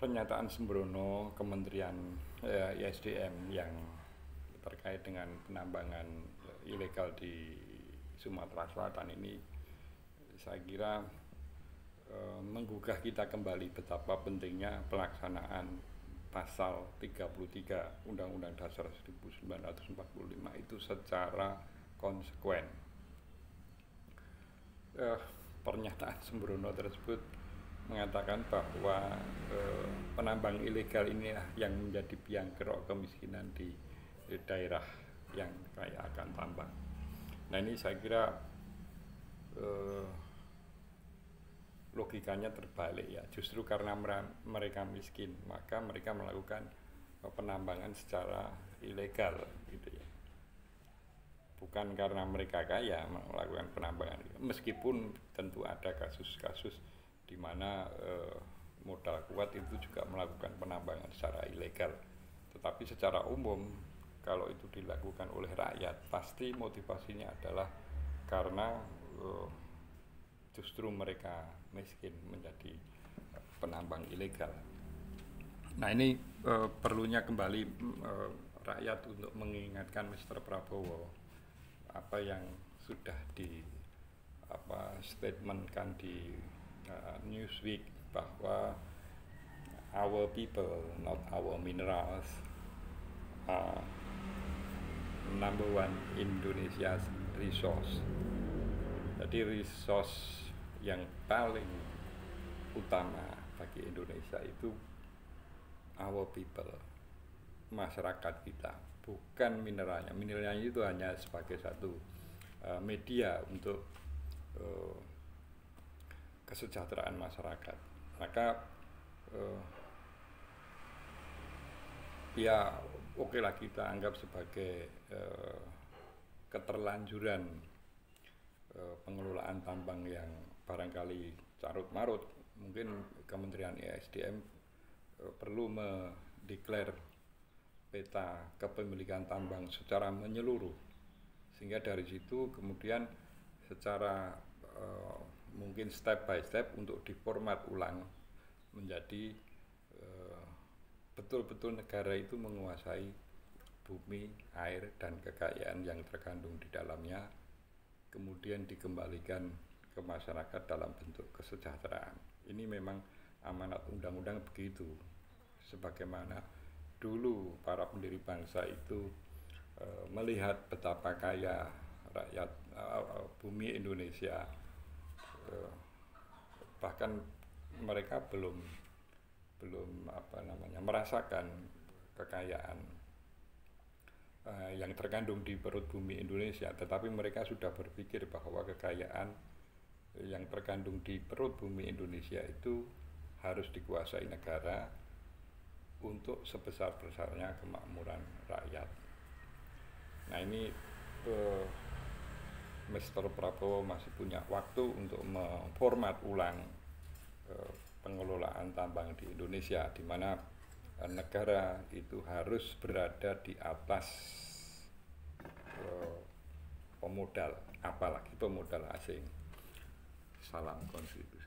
pernyataan sembrono Kementerian ISDM yang terkait dengan penambangan ilegal di Sumatera Selatan ini, saya kira menggugah kita kembali betapa pentingnya pelaksanaan pasal 33 Undang-Undang Dasar 1945 itu secara konsekuen. Pernyataan sembrono tersebut mengatakan bahwa penambang ilegal inilah yang menjadi biang kerok kemiskinan di daerah yang kaya akan tambang. Nah, ini saya kira logikanya terbalik ya. Justru karena mereka miskin, maka mereka melakukan penambangan secara ilegal gitu ya. Bukan karena mereka kaya melakukan penambangan, meskipun tentu ada kasus-kasus di mana modal kuat itu juga melakukan penambangan secara ilegal. Tetapi secara umum kalau itu dilakukan oleh rakyat, pasti motivasinya adalah karena justru mereka miskin menjadi penambang ilegal. Nah, ini perlunya kembali rakyat untuk mengingatkan Mr. Prabowo apa yang sudah statementkan di Newsweek, bahwa our people, not our minerals, number one Indonesia's resource. Jadi resource yang paling utama bagi Indonesia itu our people, masyarakat kita, bukan mineralnya. Mineralnya itu hanya sebagai satu media untuk kesejahteraan masyarakat. Maka ya oke lah kita anggap sebagai keterlanjuran pengelolaan tambang yang barangkali carut marut. Mungkin Kementerian ISDM perlu mendeklar peta kepemilikan tambang secara menyeluruh, sehingga dari situ kemudian secara mungkin step by step untuk diformat ulang menjadi betul-betul negara itu menguasai bumi, air, dan kekayaan yang terkandung di dalamnya, kemudian dikembalikan ke masyarakat dalam bentuk kesejahteraan. Ini memang amanat undang-undang begitu, sebagaimana dulu para pendiri bangsa itu melihat betapa kaya rakyat bumi Indonesia, bahkan mereka belum merasakan kekayaan yang terkandung di perut bumi Indonesia, tetapi mereka sudah berpikir bahwa kekayaan yang terkandung di perut bumi Indonesia itu harus dikuasai negara untuk sebesar-besarnya kemakmuran rakyat. Nah, ini Mr. Prabowo masih punya waktu untuk memformat ulang pengelolaan tambang di Indonesia, di mana negara itu harus berada di atas pemodal, apalagi pemodal asing. Salam konstitusi.